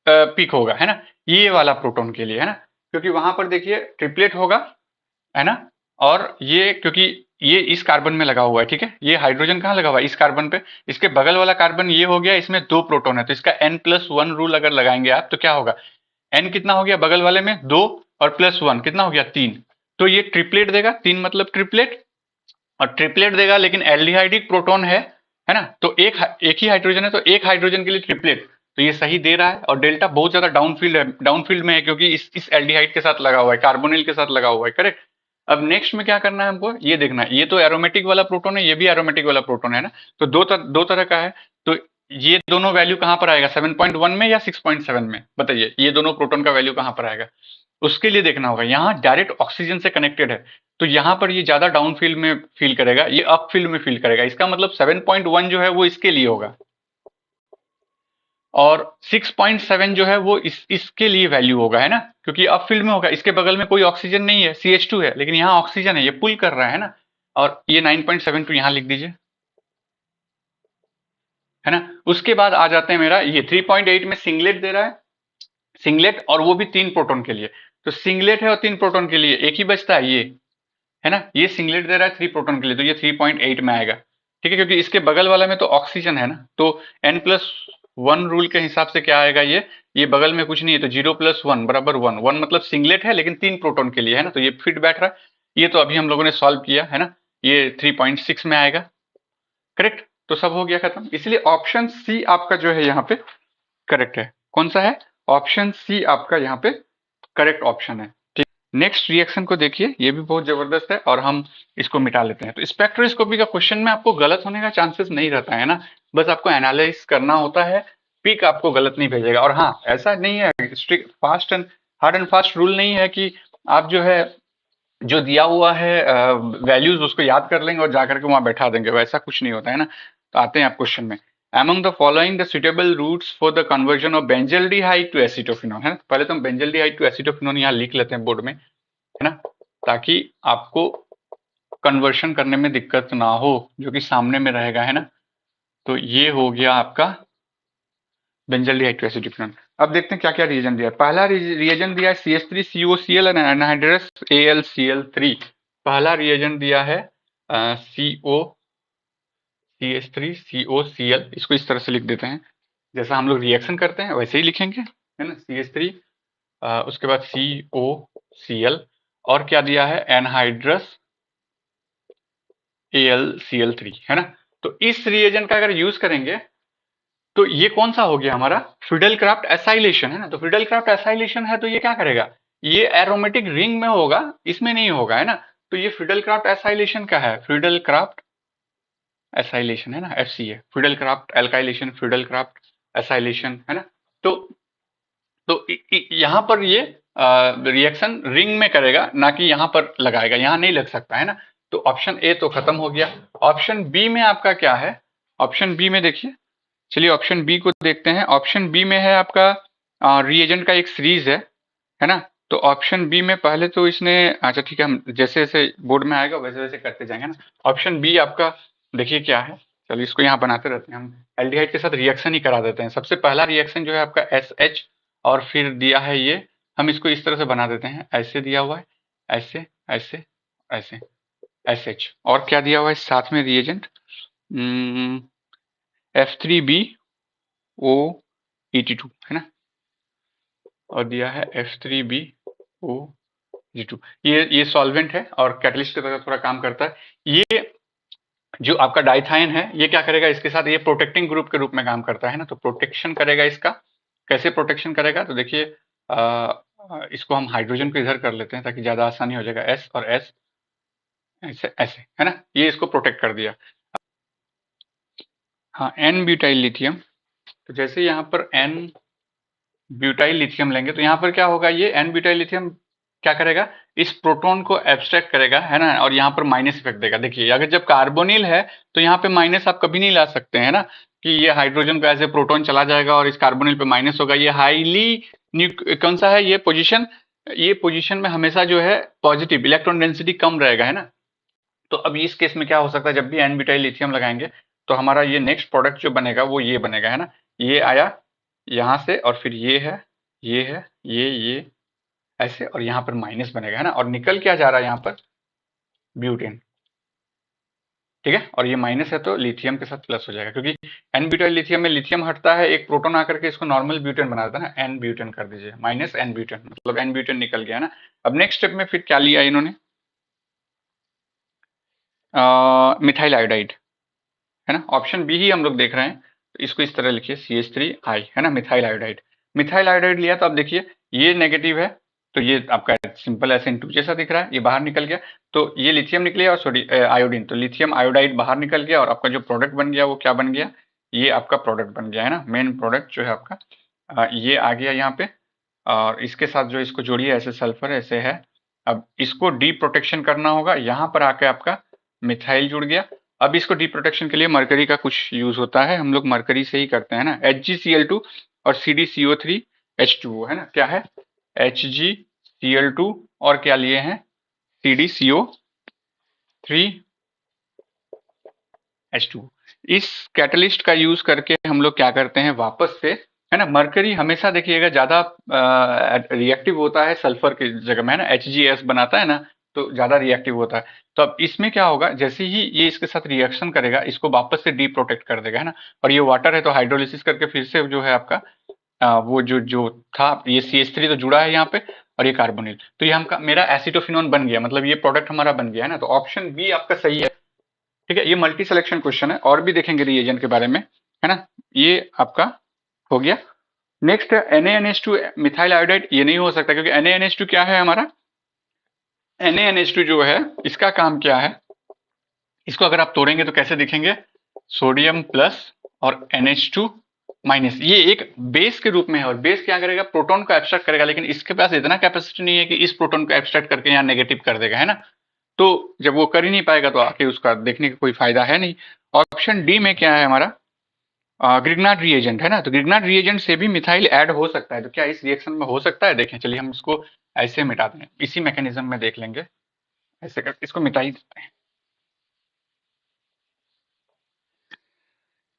पीक होगा, है ना, ये वाला प्रोटॉन के लिए, है ना, क्योंकि वहां पर देखिए ट्रिपलेट होगा, है ना, और ये क्योंकि ये इस कार्बन में लगा हुआ है, ठीक है, ये हाइड्रोजन कहाँ लगा हुआ है, इस कार्बन पे, इसके बगल वाला कार्बन ये हो गया, इसमें 2 प्रोटॉन है, तो इसका n+1 रूल अगर लगाएंगे आप तो क्या होगा, n कितना हो गया बगल वाले में 2, और +1 कितना हो गया 3, तो ये ट्रिपलेट देगा, 3 मतलब ट्रिपलेट, और ट्रिपलेट देगा, लेकिन एल्डिहाइडिक प्रोटॉन है ना, तो एक ही हाइड्रोजन है, तो एक हाइड्रोजन के लिए ट्रिपलेट, तो ये सही दे रहा है, और डेल्टा बहुत ज्यादा डाउनफील्ड है, डाउनफील्ड में है, क्योंकि इस एल्डिहाइड के साथ लगा हुआ है, कार्बोनिल के साथ लगा हुआ है, करेक्ट। अब नेक्स्ट में क्या करना है हमको, ये देखना है, ये तो एरोमेटिक वाला प्रोटॉन है, ये भी एरोमेटिक वाला प्रोटॉन है ना, तो दो तरह का है, तो ये दोनों वैल्यू कहाँ पर आएगा, 7.1 में या 6.7 में, बताइए, ये दोनों प्रोटॉन का वैल्यू कहाँ पर आएगा, उसके लिए देखना होगा, यहाँ डायरेक्ट ऑक्सीजन से कनेक्टेड है, तो यहाँ पर ये ज्यादा डाउन फील्ड में फील करेगा, ये अप फील्ड में फील करेगा, इसका मतलब 7.1 जो है वो इसके लिए होगा, और 6.7 जो है वो इसके लिए वैल्यू होगा, है ना, क्योंकि अप फील्ड में होगा, इसके बगल में कोई ऑक्सीजन नहीं है, CH2 है, लेकिन यहाँ ऑक्सीजन है, ये पुल कर रहा है ना, और ये 9.72 यहाँ लिख दीजिए, है ना। उसके बाद आ जाते हैं, मेरा ये 3.8 में सिंगलेट दे रहा है, सिंगलेट, और वो भी 3 प्रोटॉन के लिए, तो सिंगलेट है और 3 प्रोटॉन के लिए एक ही बचता है, ये है ना, ये सिंगलेट दे रहा है 3 प्रोटॉन के लिए, तो ये 3.8 में आएगा, ठीक है, क्योंकि इसके बगल वाला में तो ऑक्सीजन है ना, तो n+1 रूल के हिसाब से क्या आएगा, ये बगल में कुछ नहीं है, तो 0+1 बराबर 1, 1 मतलब सिंगलेट है लेकिन 3 प्रोटॉन के लिए, है ना, तो ये फिट बैठ रहा है, ये तो अभी हम लोगों ने सॉल्व किया है ना, ये 3.6 में आएगा, करेक्ट, तो सब हो गया खत्म, इसलिए ऑप्शन सी आपका जो है यहाँ पे करेक्ट है, कौन सा है, ऑप्शन सी आपका यहाँ पे करेक्ट ऑप्शन है। नेक्स्ट रिएक्शन को देखिए, ये भी बहुत जबरदस्त है, और हम इसको मिटा लेते हैं, तो स्पेक्ट्रोस्कोपी का क्वेश्चन में आपको गलत होने का चांसेस नहीं रहता है ना, बस आपको एनालाइज करना होता है, पिक आपको गलत नहीं भेजेगा, और हाँ ऐसा नहीं है strict fast and hard and fast rule नहीं है कि आप जो है जो दिया हुआ है वैल्यूज उसको याद कर लेंगे और जाकर के वहां बैठा देंगे, वैसा कुछ नहीं होता है ना। तो आते हैं आप क्वेश्चन में, among the following the suitable routes for the conversion of benzaldehyde to acetophenone, है ना, पहले तो हम बेंजल्डिहाइड टू एसिटोफिनोन यहाँ लिख लेते हैं बोर्ड में, है ना, ताकि आपको कन्वर्शन करने में दिक्कत ना हो, जो कि सामने में रहेगा, है ना, तो ये हो गया आपका बेंजल्डिहाइड टू एसिटोफिनोन। अब देखते हैं क्या क्या रिएजेंट दिया है। पहला रिएजेंट दिया है CH3COCl और एनहाइड्रस AlCl3, पहला रिएजेंट दिया है CH3COCl, इसको इस तरह से लिख देते हैं, जैसा हम लोग रिएक्शन करते हैं वैसे ही लिखेंगे, है ना, CH3, उसके बाद COCl, और क्या दिया है एनहाइड्रस AlCl3, है ना, तो इस रिएजेंट का अगर यूज करेंगे तो ये कौन सा हो गया हमारा फिडेलक्राफ्ट एसाइलेशन, है ना, तो फिडेलक्राफ्ट एसाइलेशन है, तो ये क्या करेगा, ये एरोमेटिक रिंग में होगा, इसमें नहीं होगा, है ना, तो ये फिडेलक्राफ्ट एसाइलेशन का है, फिडेलक्राफ्ट एसाइलेशन, है ना, FCA, फिडेलक्राफ्ट एल्काइलेशन, फिडेलक्राफ्ट एसाइलेशन, है ना, तो यहाँ पर ये रिएक्शन रिंग में करेगा, ना कि यहाँ पर लगाएगा, यहाँ नहीं लग सकता, है ना, तो ऑप्शन ए तो खत्म हो गया। ऑप्शन बी में आपका क्या है, ऑप्शन बी में देखिए, चलिए ऑप्शन बी को देखते हैं, ऑप्शन बी में है आपका रिएजेंट का एक सीरीज है ना, तो ऑप्शन बी में पहले तो इसने, अच्छा ठीक है, हम जैसे जैसे बोर्ड में आएगा वैसे वैसे करते जाएंगे ना। ऑप्शन बी आपका देखिए क्या है, चलिए इसको यहाँ बनाते रहते हैं, हम एल्डिहाइड के साथ रिएक्शन ही करा देते हैं। सबसे पहला रिएक्शन जो है आपका SH, और फिर दिया है ये, हम इसको इस तरह से बना देते हैं, ऐसे दिया हुआ है, ऐसे ऐसे ऐसे SH, और क्या दिया हुआ है साथ में रिएजेंट, F3BOET2, है ना, और दिया है F3BOG2, ये सॉल्वेंट है और कैटलिस्ट की तरह थोड़ा काम करता है। ये जो आपका डाइथाइन है ये क्या करेगा, इसके साथ ये प्रोटेक्टिंग ग्रुप के रूप में काम करता है ना, तो प्रोटेक्शन करेगा इसका, कैसे प्रोटेक्शन करेगा, तो देखिए इसको हम हाइड्रोजन को इधर कर लेते हैं ताकि ज्यादा आसानी हो जाएगा, S और S ऐसे ऐसे, है ना, ये इसको प्रोटेक्ट कर दिया। हाँ N ब्यूटाइल लिथियम, तो जैसे यहाँ पर N ब्यूटाइल लिथियम लेंगे तो यहाँ पर क्या होगा, ये N ब्यूटाइल लिथियम क्या करेगा, इस प्रोटॉन को एब्स्ट्रैक्ट करेगा, है ना, और यहाँ पर माइनस इफेक्ट देगा। देखिए अगर जब कार्बोनिल है तो यहाँ पे माइनस आप कभी नहीं ला सकते हैं ना, कि ये हाइड्रोजन का ऐसे प्रोटॉन चला जाएगा और इस कार्बोनिल पे माइनस होगा, ये हाईली कौन सा है ये पोजीशन? ये पोजीशन में हमेशा जो है पॉजिटिव इलेक्ट्रॉन डेंसिटी कम रहेगा, है ना। तो अब इस केस में क्या हो सकता है, जब भी एन ब्यूटाइल लिथियम लगाएंगे तो हमारा ये नेक्स्ट प्रोडक्ट जो बनेगा वो ये बनेगा, है ना। ये आया यहाँ से और फिर ये है, ये है, ये ऐसे, और यहाँ पर माइनस बनेगा, है ना। और निकल क्या जा रहा है यहाँ पर, ब्यूटेन, ठीक है। और ये माइनस है तो लिथियम के साथ प्लस हो जाएगा, क्योंकि एन ब्यूटाइल लिथियम में लिथियम हटता है, एक प्रोटॉन आकर के इसको नॉर्मल ब्यूटेन बना देता है ना, एन ब्यूटेन कर दीजिए, माइनस एन ब्यूटेन, मतलब एन ब्यूटेन निकल गया ना। अब नेक्स्ट स्टेप में फिर क्या लिया इन्होंने, मिथाइल आयोडाइड, है ना। ऑप्शन बी ही हम लोग देख रहे हैं, तो इसको इस तरह लिखिए CH3I, है ना, मिथाइल आयोडाइड। मिथाइल आयोडाइड लिया तो आप देखिए ये नेगेटिव है, तो ये आपका सिंपल SN2 जैसा दिख रहा है, ये बाहर निकल गया, तो ये लिथियम निकले और सॉरी आयोडीन, तो लिथियम आयोडाइड बाहर निकल गया और आपका जो प्रोडक्ट बन गया वो क्या बन गया, ये आपका प्रोडक्ट बन गया, है ना। मेन प्रोडक्ट जो है आपका ये आ गया यहाँ पे, और इसके साथ जो इसको जोड़िए, ऐसे सल्फर ऐसे है। अब इसको डी प्रोटेक्शन करना होगा, यहाँ पर आके आपका मिथाइल जुड़ गया। अब इसको डी प्रोटेक्शन के लिए मरकरी का कुछ यूज होता है, हम लोग मरकरी से ही करते हैं ना, HgCl2 और CdCO3H2O, है ना। क्या है, HgCl2 और क्या लिए हैं, CdCO3H2। इस कैटलिस्ट का यूज करके हम लोग क्या करते हैं वापस से, है ना। मरकरी हमेशा देखिएगा ज्यादा रिएक्टिव होता है सल्फर की जगह में, है ना, HgS बनाता है ना, तो ज्यादा रिएक्टिव होता है। तो अब इसमें क्या होगा, जैसे ही ये इसके साथ रिएक्शन करेगा, इसको वापस से डी प्रोटेक्ट कर देगा, है ना। और ये वाटर है तो हाइड्रोलिसिस करके फिर से जो है आपका वो जो जो था, ये CH3 तो जुड़ा है यहाँ पे, और ये कार्बोनिल, तो ये हमका मेरा एसिटोफिनोन बन गया, मतलब ये प्रोडक्ट हमारा बन गया, है ना। तो ऑप्शन बी आपका सही है, ठीक है। ये मल्टी सिलेक्शन क्वेश्चन है, और भी देखेंगे रिएजेंट के बारे में, है ना। ये आपका हो गया। नेक्स्ट है NaNH2 मिथाइल आयोडाइड, ये नहीं हो सकता, क्योंकि NaNH2 क्या है हमारा, NaNH2 जो है इसका काम क्या है, इसको अगर आप तोड़ेंगे तो कैसे दिखेंगे, सोडियम प्लस और NH2 माइनस, ये एक बेस के रूप में है, और बेस क्या करेगा, प्रोटॉन को एब्स्ट्रैक्ट करेगा, लेकिन इसके पास इतना कैपेसिटी नहीं है कि इस प्रोटॉन को एब्स्ट्रैक्ट करके यहाँ नेगेटिव कर देगा, है ना। तो जब वो कर ही नहीं पाएगा तो आके उसका देखने का कोई फायदा है नहीं। ऑप्शन डी में क्या है हमारा, ग्रिग्नार्ड रिएजेंट, है ना। तो ग्रिग्नार्ड रिएजेंट से भी मिथाइल ऐड हो सकता है, तो क्या इस रिएक्शन में हो सकता है, देखें, चलिए हम इसको ऐसे मिटा दें, इसी मैकेनिज्म में देख लेंगे, ऐसे कर इसको मिटा ही देते हैं,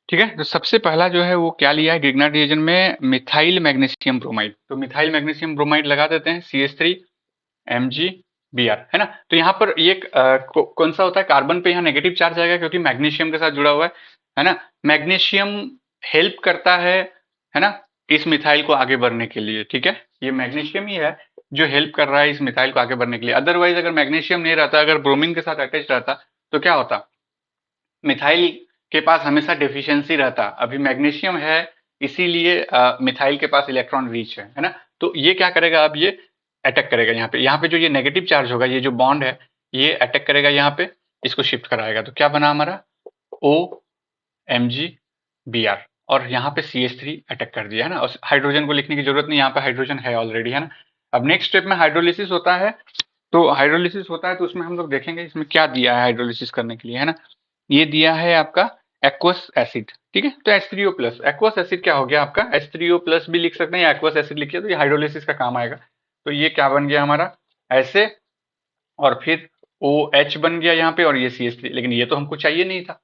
ठीक है। तो सबसे पहला जो है वो क्या लिया है ग्रिग्नार्ड रिएजेंट में, मिथाइल मैग्नीशियम ब्रोमाइड, तो मिथाइल मैग्नीशियम ब्रोमाइड लगा देते हैं, CH3Mg Br, है ना। तो यहाँ पर ये कौन सा होता है, कार्बन पे यहाँ नेगेटिव चार्ज आएगा, क्योंकि मैग्नीशियम के साथ जुड़ा हुआ है ना। मैग्नीशियम हेल्प करता है ना, इस मिथाइल को आगे बढ़ने के लिए, ठीक है। ये मैग्नीशियम ही है जो हेल्प कर रहा है इस मिथाइल को आगे बढ़ने के लिए। अदरवाइज अगर मैग्नीशियम नहीं रहता, अगर ब्रोमीन के साथ अटैच रहता, तो क्या होता, मिथाइल के पास हमेशा डेफिशिएंसी रहता। अभी मैग्नीशियम है, इसीलिए मिथाइल के पास इलेक्ट्रॉन रीच है ना। तो ये क्या करेगा, अब ये अटैक करेगा यहाँ पे जो ये नेगेटिव चार्ज होगा, ये जो बॉन्ड है, ये अटैक करेगा यहाँ पे, इसको शिफ्ट कराएगा, तो क्या बना हमारा OMgBr, और यहाँ पे CH3 अटैक कर दिया, है ना। और हाइड्रोजन को लिखने की जरूरत नहीं, यहाँ पे हाइड्रोजन है ऑलरेडी, है ना। अब नेक्स्ट स्टेप में हाइड्रोलिसिस होता है, तो हाइड्रोलिसिस होता है तो उसमें हम लोग देखेंगे इसमें क्या दिया है हाइड्रोलिसिस करने के लिए, है ना। ये दिया है आपका एक्वस एसिड, ठीक है। तो H3O प्लस, एक्वस एसिड क्या हो गया आपका, H3O प्लस भी लिख सकते हैं या एक्वस एसिड लिखिए, तो ये हाइड्रोलिसिस का काम आएगा। तो ये क्या बन गया हमारा, ऐसे, और फिर OH बन गया यहाँ पे, और ये CH3, लेकिन ये तो हमको चाहिए नहीं था,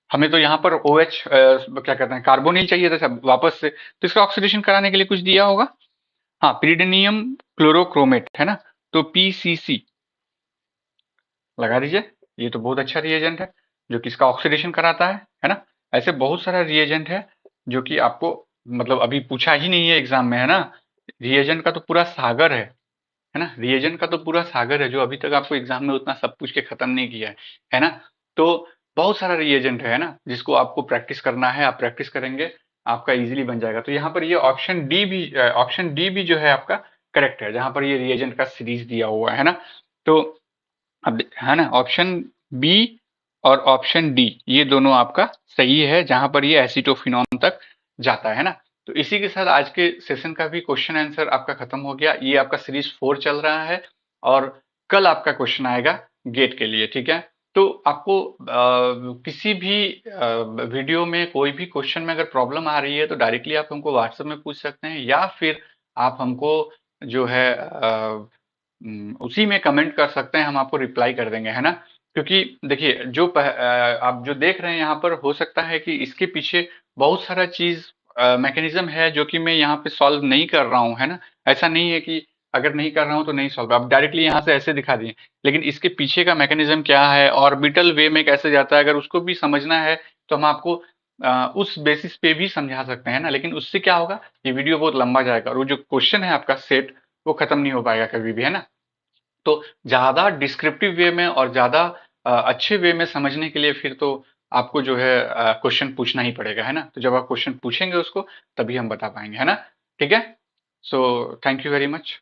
हमें तो यहाँ पर OH क्या कहते हैं, कार्बोनिल चाहिए था सब वापस से, तो इसका ऑक्सीडेशन कराने के लिए कुछ दिया होगा, हाँ, पिरिडोनियम क्लोरोक्रोमेट, है ना। तो PCC लगा दीजिए, ये तो बहुत अच्छा रिएजेंट है जो कि इसका ऑक्सीडेशन कराता है ना। ऐसे बहुत सारा रिएजेंट है जो कि आपको मतलब अभी पूछा ही नहीं है एग्जाम में, है ना। रिएजेंट का तो पूरा सागर है ना, रिएजेंट का तो पूरा सागर है, जो अभी तक आपको एग्जाम में उतना सब पूछ के खत्म नहीं किया है ना। तो बहुत सारा रिएजेंट है ना, जिसको आपको प्रैक्टिस करना है, आप प्रैक्टिस करेंगे आपका इजीली बन जाएगा। तो यहाँ पर ये ऑप्शन डी भी जो है आपका करेक्ट है, जहां पर ये रिएजेंट का सीरीज दिया हुआ है ना। तो अब है ना, ऑप्शन बी और ऑप्शन डी ये दोनों आपका सही है, जहां पर ये एसिटोफिनॉन तक जाता है ना। तो इसी के साथ आज के सेशन का भी क्वेश्चन आंसर आपका खत्म हो गया। ये आपका सीरीज 4 चल रहा है, और कल आपका क्वेश्चन आएगा गेट के लिए, ठीक है। तो आपको किसी भी वीडियो में कोई भी क्वेश्चन में अगर प्रॉब्लम आ रही है तो डायरेक्टली आप हमको व्हाट्सएप में पूछ सकते हैं, या फिर आप हमको जो है उसी में कमेंट कर सकते हैं, हम आपको रिप्लाई कर देंगे, है ना। क्योंकि देखिए आप जो देख रहे हैं यहाँ पर, हो सकता है कि इसके पीछे बहुत सारा चीज मैकेनिज्म है जो कि मैं यहाँ पे सॉल्व नहीं कर रहा हूँ, है ना। ऐसा नहीं है कि अगर नहीं कर रहा हूँ तो नहीं सॉल्व, आप डायरेक्टली यहाँ से ऐसे दिखा दिए, लेकिन इसके पीछे का मैकेनिज्म क्या है, ऑर्बिटल वे में कैसे जाता है, अगर उसको भी समझना है तो हम आपको उस बेसिस पे भी समझा सकते हैं ना। लेकिन उससे क्या होगा, ये वीडियो बहुत लंबा जाएगा और वो जो क्वेश्चन है आपका सेट, वो खत्म नहीं हो पाएगा कभी भी, है ना। तो ज्यादा डिस्क्रिप्टिव वे में और ज्यादा अच्छे वे में समझने के लिए फिर तो आपको जो है क्वेश्चन पूछना ही पड़ेगा, है ना। तो जब आप क्वेश्चन पूछेंगे उसको, तभी हम बता पाएंगे, है ना। ठीक है। So thank you very much.